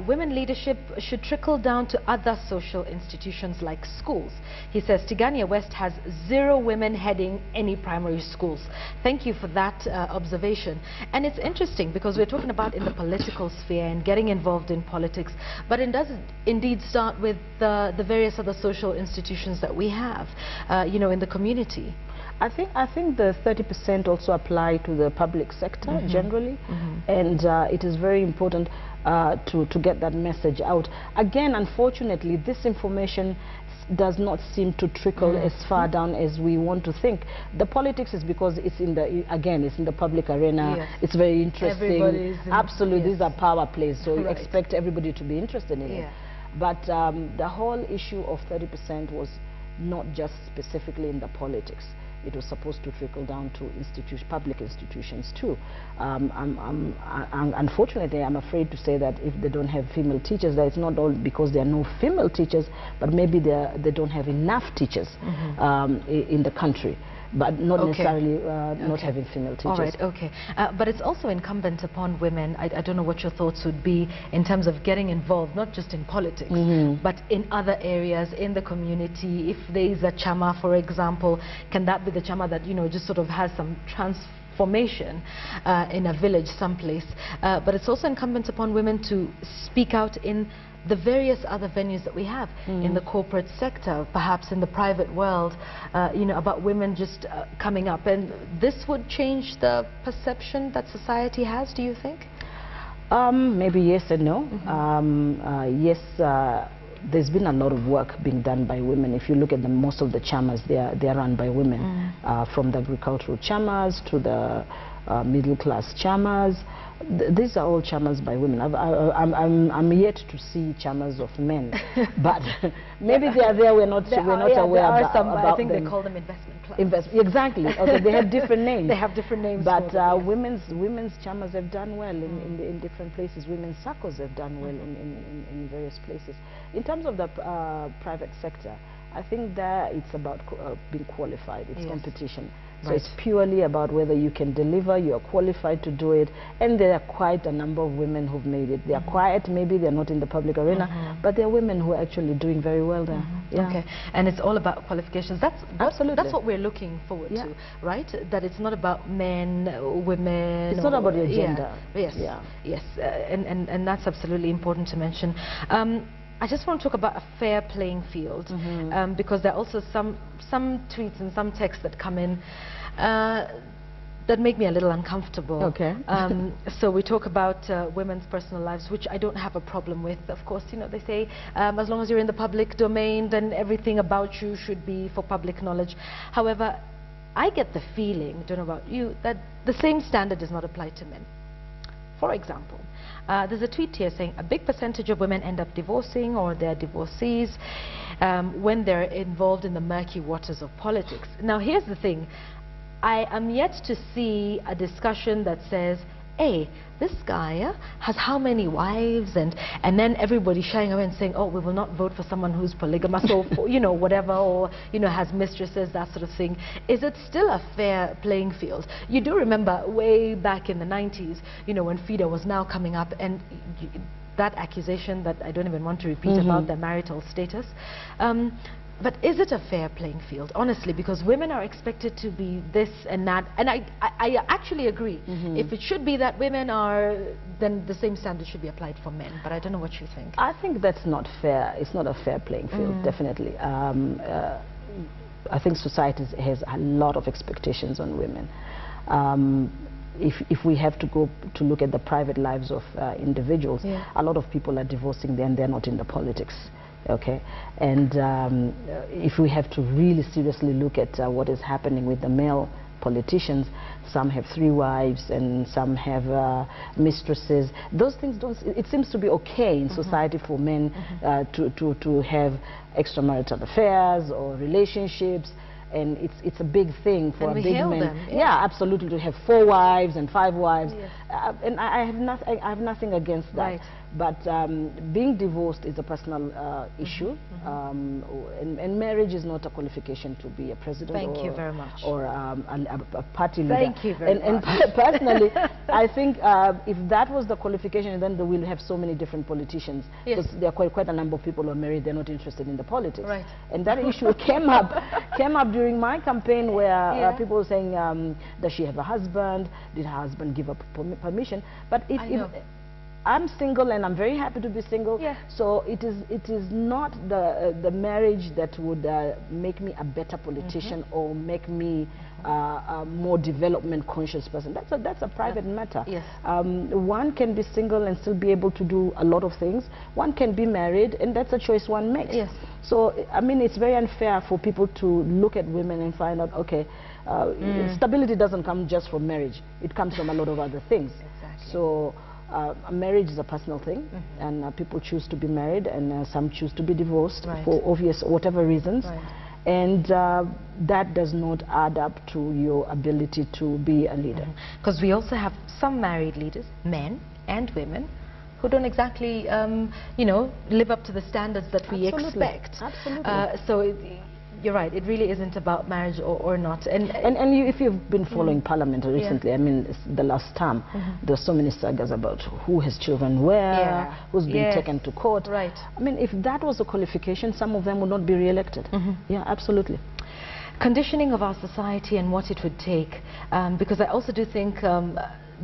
[SPEAKER 1] women leadership should trickle down to other social institutions like schools. He says Tigania West has 0 women heading any primary schools. Thank you for that observation. And it's interesting, because we're talking about in the political sphere and getting involved in politics, but it does indeed start with the various other social institutions that we have, in the community.
[SPEAKER 5] I think the 30% also apply to the public sector generally, and it is very important to get that message out. Again, unfortunately, this information does not seem to trickle as far down as we want to think. The politics is because it's in the, again, it's in the public arena.
[SPEAKER 1] Yes.
[SPEAKER 5] It's very interesting.
[SPEAKER 1] yes.
[SPEAKER 5] Absolutely, these are power plays, so you
[SPEAKER 1] Right.
[SPEAKER 5] expect everybody to be interested in it. But the whole issue of 30% was not just specifically in the politics. It was supposed to trickle down to public institutions too. Unfortunately, I'm afraid to say that if they don't have female teachers, that it's not all because there are no female teachers, but maybe they don't have enough teachers in the country. But not necessarily not having female teachers.
[SPEAKER 1] All right, okay. But it's also incumbent upon women, I don't know what your thoughts would be in terms of getting involved, not just in politics, but in other areas, in the community. If there is a chama, for example, can that be the chama that, you know, just sort of has some transformation in a village someplace? But it's also incumbent upon women to speak out in the various other venues that we have in the corporate sector, perhaps in the private world, you know, about women just coming up. And this would change the perception that society has, do you think?
[SPEAKER 5] Maybe yes and no. Yes, there's been a lot of work being done by women. If you look at most of the chamas, they are run by women, from the agricultural chamas to the middle class chamas. These are all chamas by women. I'm yet to see chamas of men, but maybe they are there. We're not aware about them.
[SPEAKER 1] I think they call them investment clubs.
[SPEAKER 5] Exactly. Okay, they have different names.
[SPEAKER 1] They have different names.
[SPEAKER 5] But women's chamas have done well in different places. Women's circles have done well in various places. In terms of the private sector, I think that it's about being qualified. It's competition. So it's purely about whether you can deliver, you are qualified to do it, and there are quite a number of women who've made it. They are quiet, maybe they're not in the public arena, but there are women who are actually doing very well there.
[SPEAKER 1] Okay, and it's all about qualifications.
[SPEAKER 5] Absolutely.
[SPEAKER 1] That's what we're looking forward to, right? That it's not about men, women.
[SPEAKER 5] It's not about your gender.
[SPEAKER 1] Yes, yes, and that's absolutely important to mention. I just want to talk about a fair playing field, because there are also some tweets and some texts that come in that make me a little uncomfortable.
[SPEAKER 5] Okay.
[SPEAKER 1] So we talk about women's personal lives, which I don't have a problem with. Of course, you know, they say as long as you're in the public domain, then everything about you should be for public knowledge. However, I get the feeling, I don't know about you, that the same standard does not apply to men. For example, there's a tweet here saying a big percentage of women end up divorcing or they're divorcees when they're involved in the murky waters of politics. Now here's the thing, I am yet to see a discussion that says, hey, this guy has how many wives, and then everybody shying away and saying, oh, we will not vote for someone who's polygamous or for, you know, whatever, or, you know, has mistresses, that sort of thing. Is it still a fair playing field? You do remember way back in the 90s, you know, when FIDA was now coming up, and that accusation that I don't even want to repeat about their marital status. But is it a fair playing field, honestly? Because women are expected to be this and that, and I actually agree. If it should be that women are, then the same standard should be applied for men. But I don't know what you think.
[SPEAKER 5] I think that's not fair. It's not a fair playing field, definitely. I think society has a lot of expectations on women. If we have to go to look at the private lives of individuals, a lot of people are divorcing and they're not in the politics. Okay, and if we have to really seriously look at what is happening with the male politicians, some have 3 wives and some have mistresses. Those things don't, it seems to be okay in society for men to have extramarital affairs or relationships. And it's a big thing for a big man. Yeah, absolutely, to have 4 wives and 5 wives. And I have nothing against that.
[SPEAKER 1] Right.
[SPEAKER 5] But being divorced is a personal issue, and marriage is not a qualification to be a president.
[SPEAKER 1] Thank you very much.
[SPEAKER 5] Or a party leader.
[SPEAKER 1] Thank you very much.
[SPEAKER 5] And personally, I think if that was the qualification, then we'll have so many different politicians. Because there are quite a number of people who are married, they're not interested in the politics.
[SPEAKER 1] Right.
[SPEAKER 5] And that issue came up during my campaign, where people were saying, does she have a husband? Did her husband give up permission? But I'm single and I'm very happy to be single.
[SPEAKER 1] Yeah.
[SPEAKER 5] So it is not the marriage that would make me a better politician or make me a more development conscious person. That's a private matter.
[SPEAKER 1] Yes.
[SPEAKER 5] One can be single and still be able to do a lot of things. One can be married, and that's a choice one makes.
[SPEAKER 1] Yes.
[SPEAKER 5] So I mean, it's very unfair for people to look at women and find out, okay, stability doesn't come just from marriage. It comes from a lot of other things.
[SPEAKER 1] Exactly.
[SPEAKER 5] So marriage is a personal thing, and people choose to be married, and some choose to be divorced for obvious whatever reasons. And that does not add up to your ability to be a leader.
[SPEAKER 1] Because we also have some married leaders, men and women, who don't exactly, you know, live up to the standards that we expect.
[SPEAKER 5] Absolutely.
[SPEAKER 1] You're right, it really isn't about marriage or not. And
[SPEAKER 5] if you've been following Parliament recently, I mean, it's the last term, there's so many sagas about who has children where, who's been taken to court.
[SPEAKER 1] Right.
[SPEAKER 5] I mean, if that was a qualification, some of them would not be re-elected. Yeah, absolutely.
[SPEAKER 1] Conditioning of our society and what it would take, because I also do think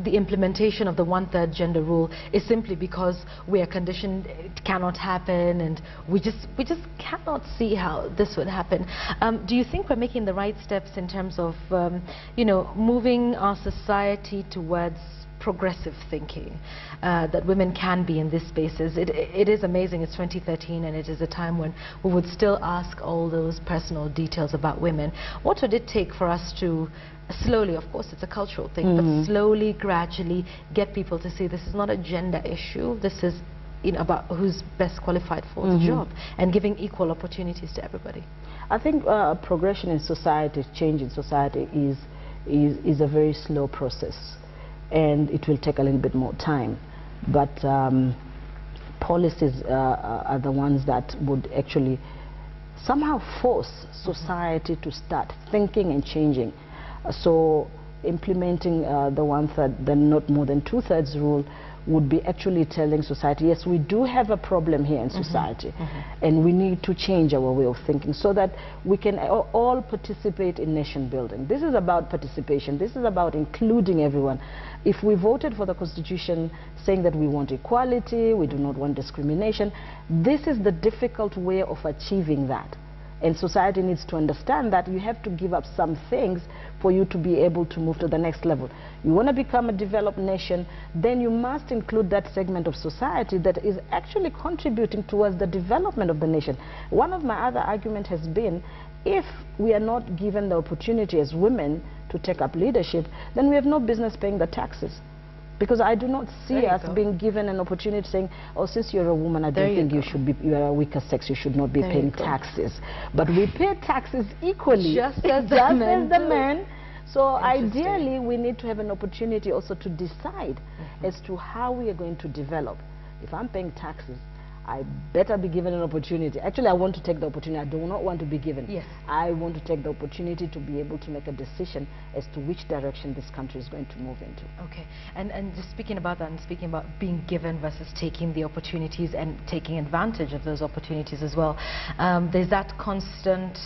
[SPEAKER 1] the implementation of the 1/3 gender rule is simply because we are conditioned it cannot happen, and we just cannot see how this would happen. Do you think we're making the right steps in terms of you know, moving our society towards progressive thinking, that women can be in these spaces? It is amazing. It's 2013, and it is a time when we would still ask all those personal details about women. What would it take for us to slowly, of course it's a cultural thing, but slowly, gradually get people to see this is not a gender issue, this is, you know, about who's best qualified for the job, and giving equal opportunities to everybody? I
[SPEAKER 5] think progression in society, change in society is a very slow process, and it will take a little bit more time. But policies are the ones that would actually somehow force society to start thinking and changing. So implementing the 1/3, the not more than 2/3 rule would be actually telling society, yes, we do have a problem here in society, and we need to change our way of thinking so that we can all participate in nation building. This is about participation. This is about including everyone. If we voted for the Constitution saying that we want equality, we do not want discrimination, this is the difficult way of achieving that. And society needs to understand that you have to give up some things for you to be able to move to the next level. You want to become a developed nation, then you must include that segment of society that is actually contributing towards the development of the nation. One of my other arguments has been, if we are not given the opportunity as women to take up leadership, then we have no business paying the taxes. Because I do not see us being given an opportunity saying, oh, since you're a woman, I don't think you should be, you are a weaker sex, you should not be paying taxes. But we pay taxes equally, just as the men. So ideally, we need to have an opportunity also to decide as to how we are going to develop. If I'm paying taxes, I better be given an opportunity. Actually, I want to take the opportunity. I do not want to be given. Yes. I want to take the opportunity to be able to make a decision as to which direction this country is going to move into.
[SPEAKER 1] Okay. And just speaking about that, and speaking about being given versus taking the opportunities and taking advantage of those opportunities as well, there's that constant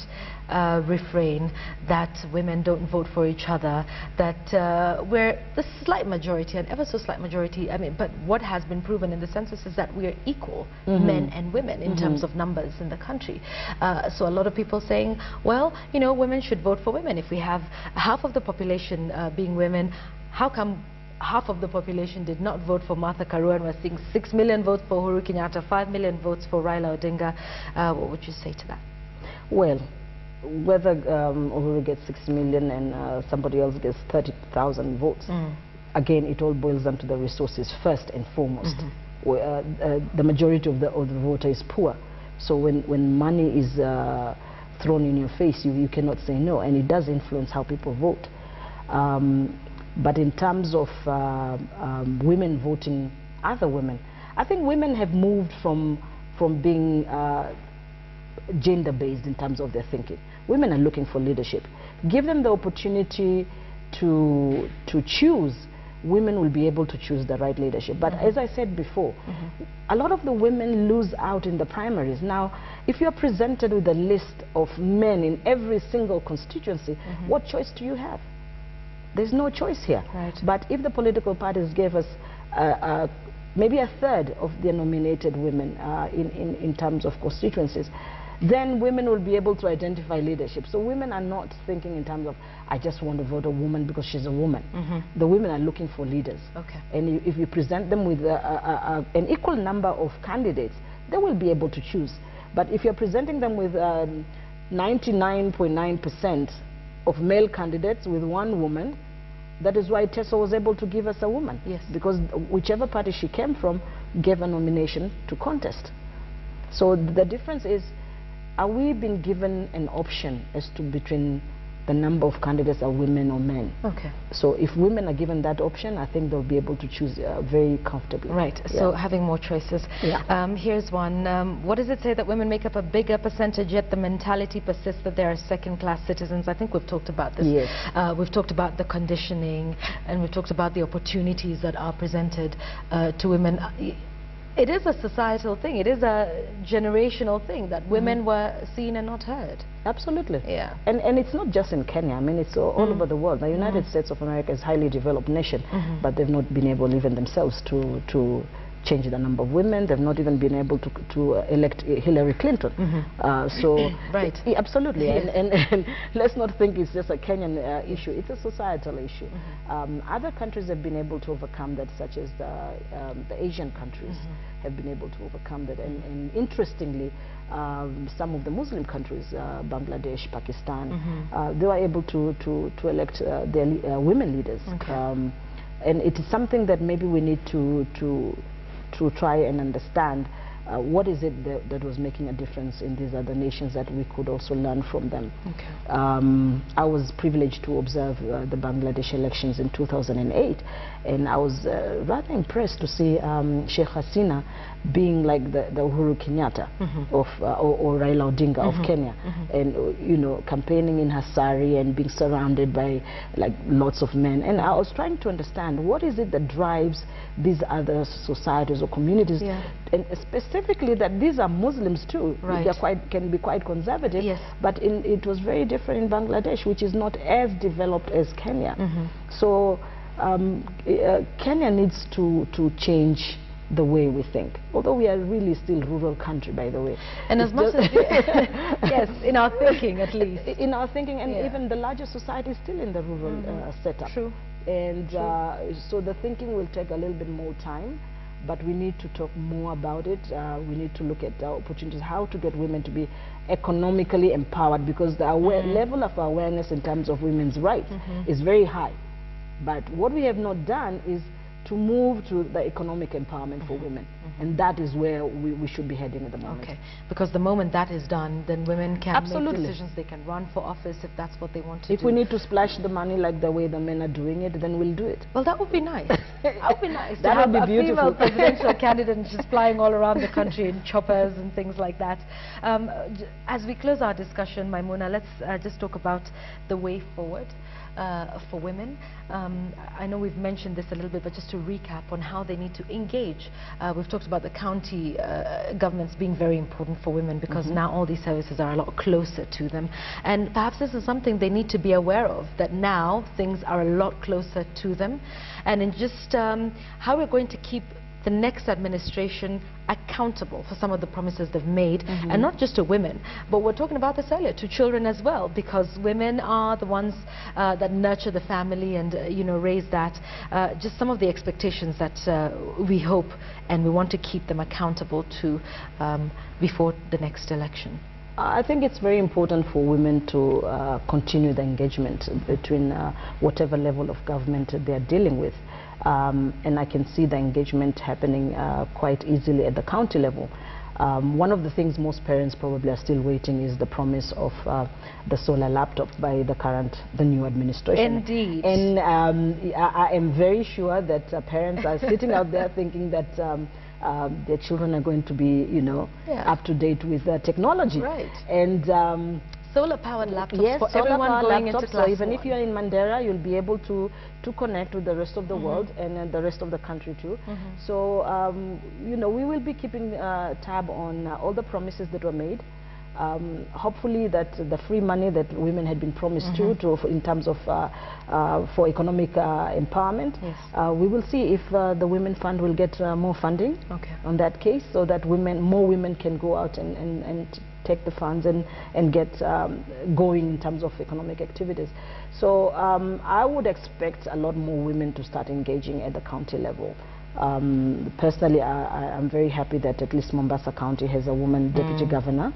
[SPEAKER 1] refrain that women don't vote for each other, that we're the slight majority, an ever so slight majority. I mean, but what has been proven in the census is that we are equal, men and women, in terms of numbers in the country. So a lot of people saying, well, you know, women should vote for women. If we have half of the population being women, how come half of the population did not vote for Martha Karua, and we're seeing 6 million votes for Uhuru Kenyatta, 5 million votes for Raila Odinga? What would you say to that?
[SPEAKER 5] Well, whether Uhuru gets 6 million and somebody else gets 30,000 votes, again, it all boils down to the resources first and foremost. The majority of the voter is poor. So when money is thrown in your face, you cannot say no, and it does influence how people vote. But in terms of women voting other women, I think women have moved from being gender-based in terms of their thinking. Women are looking for leadership. Give them the opportunity to choose. Women will be able to choose the right leadership. But as I said before, a lot of the women lose out in the primaries. Now, if you're presented with a list of men in every single constituency, what choice do you have? There's no choice here. Right. But if the political parties gave us maybe a third of the nominated women in terms of constituencies, then women will be able to identify leadership. So women are not thinking in terms of, I just want to vote a woman because she's a woman. The women are looking for leaders.
[SPEAKER 1] Okay.
[SPEAKER 5] And if you present them with an equal number of candidates, they will be able to choose. But if you're presenting them with 99.9% of male candidates with one woman, that is why Tessa was able to give us a woman.
[SPEAKER 1] Yes.
[SPEAKER 5] Because whichever party she came from gave a nomination to contest. So the difference is, are we being given an option as to between the number of candidates are women or men?
[SPEAKER 1] Okay.
[SPEAKER 5] So if women are given that option, I think they'll be able to choose very comfortably.
[SPEAKER 1] Right.
[SPEAKER 5] Yeah.
[SPEAKER 1] So having more choices.
[SPEAKER 5] Yeah.
[SPEAKER 1] Here's one. What does it say that women make up a bigger percentage, yet the mentality persists that they are second-class citizens? I think we've talked about this.
[SPEAKER 5] Yes.
[SPEAKER 1] We've talked about the conditioning, and we've talked about the opportunities that are presented to women. It is a societal thing. It is a generational thing that women were seen and not heard.
[SPEAKER 5] Absolutely.
[SPEAKER 1] Yeah.
[SPEAKER 5] And it's not just in Kenya. I mean, it's all over the world. The United States of America is a highly developed nation, but they've not been able even themselves to change the number of women. They've not even been able to elect Hillary Clinton.
[SPEAKER 1] Right.
[SPEAKER 5] Absolutely. Yes. And let's not think it's just a Kenyan issue. It's a societal issue. Other countries have been able to overcome that, such as the Asian countries have been able to overcome that. And interestingly, some of the Muslim countries, Bangladesh, Pakistan, they were able to elect their women leaders.
[SPEAKER 1] Okay.
[SPEAKER 5] And it is something that maybe we need to try and understand what is it that was making a difference in these other nations that we could also learn from them.
[SPEAKER 1] Okay.
[SPEAKER 5] I was privileged to observe the Bangladesh elections in 2008, and I was rather impressed to see Sheikh Hasina being like the Uhuru Kenyatta of or Raila Odinga of Kenya, and you know, campaigning in her sari and being surrounded by like lots of men. And I was trying to understand what is it that drives these other societies or communities, and specifically that these are Muslims too.
[SPEAKER 1] Right.
[SPEAKER 5] They can be quite conservative.
[SPEAKER 1] Yes.
[SPEAKER 5] But it was very different in Bangladesh, which is not as developed as Kenya. So Kenya needs to change the way we think, although we are really still a rural country, by the way.
[SPEAKER 1] And as much as yes, in our thinking at least.
[SPEAKER 5] In our thinking, and even the larger society is still in the rural setup.
[SPEAKER 1] True.
[SPEAKER 5] And so the thinking will take a little bit more time, but we need to talk more about it. We need to look at the opportunities, how to get women to be economically empowered, because the level of awareness in terms of women's rights is very high. But what we have not done is to move to the economic empowerment for women. And that is where we should be heading at the moment.
[SPEAKER 1] Okay, because the moment that is done, then women can
[SPEAKER 5] Absolutely.
[SPEAKER 1] make decisions. They can run for office if that's what they want to do.
[SPEAKER 5] If we need to splash the money like the way the men are doing it, then we'll do it.
[SPEAKER 1] Well, that would be nice. That would be nice.
[SPEAKER 5] That would be
[SPEAKER 1] a
[SPEAKER 5] beautiful.
[SPEAKER 1] female presidential candidate and just flying all around the country in choppers and things like that. As we close our discussion, Maimuna, let's just talk about the way forward for women. I know we've mentioned this a little bit, but just to recap on how they need to engage. We've talked about the county governments being very important for women, because now all these services are a lot closer to them. And perhaps this is something they need to be aware of, that now things are a lot closer to them. And in just how we're going to keep the next administration accountable for some of the promises they've made, and not just to women, but we're talking about this earlier, to children as well, because women are the ones that nurture the family and you know, raise that. Just some of the expectations that we hope and we want to keep them accountable to before the next election.
[SPEAKER 5] I think it's very important for women to continue the engagement between whatever level of government they are dealing with. And I can see the engagement happening quite easily at the county level. One of the things most parents probably are still waiting is the promise of the solar laptops by the new administration.
[SPEAKER 1] Indeed.
[SPEAKER 5] And I am very sure that parents are sitting out there thinking that their children are going to be, you know, up to date with technology.
[SPEAKER 1] Right.
[SPEAKER 5] And
[SPEAKER 1] solar-powered laptops for everyone going into class.
[SPEAKER 5] So even if you're in Mandera, you'll be able to connect with the rest of the world and the rest of the country too. So you know, we will be keeping tab on all the promises that were made. hopefully that the free money that women had been promised in terms of for economic empowerment, we will see if the Women Fund will get more funding on that case, so that more women can go out and take the funds and get going in terms of economic activities. So I would expect a lot more women to start engaging at the county level. Personally, I'm very happy that at least Mombasa County has a woman deputy governor.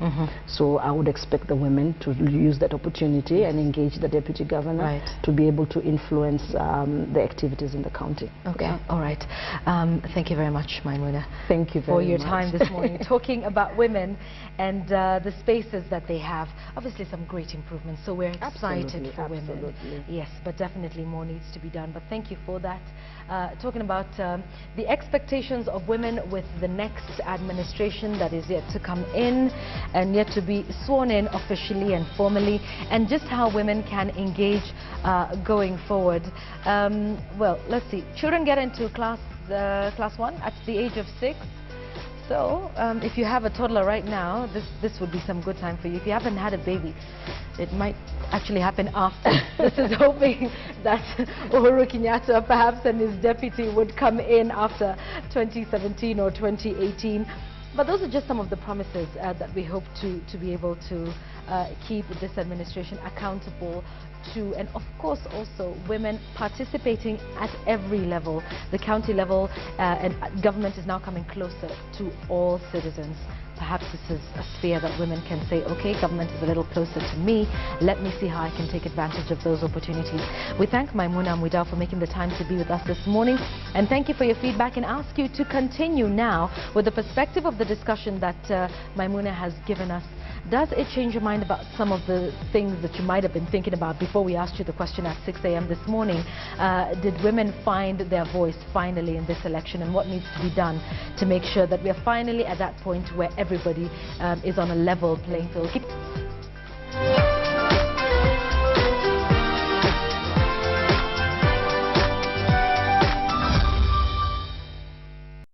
[SPEAKER 5] So I would expect the women to use that opportunity and engage the deputy governor to be able to influence the activities in the county.
[SPEAKER 1] Okay, all right. Thank you very much, Maimuna.
[SPEAKER 5] Thank you very much.
[SPEAKER 1] For your time this morning, talking about women and the spaces that they have. Obviously, some great improvements, so we're excited for women. Yes, but definitely more needs to be done. But thank you for that. Talking about the expectations of women with the next administration that is yet to come in and yet to be sworn in officially and formally, and just how women can engage going forward. Well, let's see. Children get into class 1 at the age of 6. So if you have a toddler right now, this would be some good time for you. If you haven't had a baby, it might actually happen after. This is hoping that Uhuru Kenyatta perhaps and his deputy would come in after 2017 or 2018. But those are just some of the promises that we hope to be able to keep this administration accountable to, and of course also women participating at every level. The county level and government is now coming closer to all citizens. Perhaps this is a sphere that women can say, okay, government is a little closer to me. Let me see how I can take advantage of those opportunities. We thank Maimuna Mwidau for making the time to be with us this morning. And thank you for your feedback, and ask you to continue now with the perspective of the discussion that Maimuna has given us. Does it change your mind about some of the things that you might have been thinking about before we asked you the question at 6 a.m. this morning? Did women find their voice finally in this election, and what needs to be done to make sure that we are finally at that point where everybody is on a level playing field?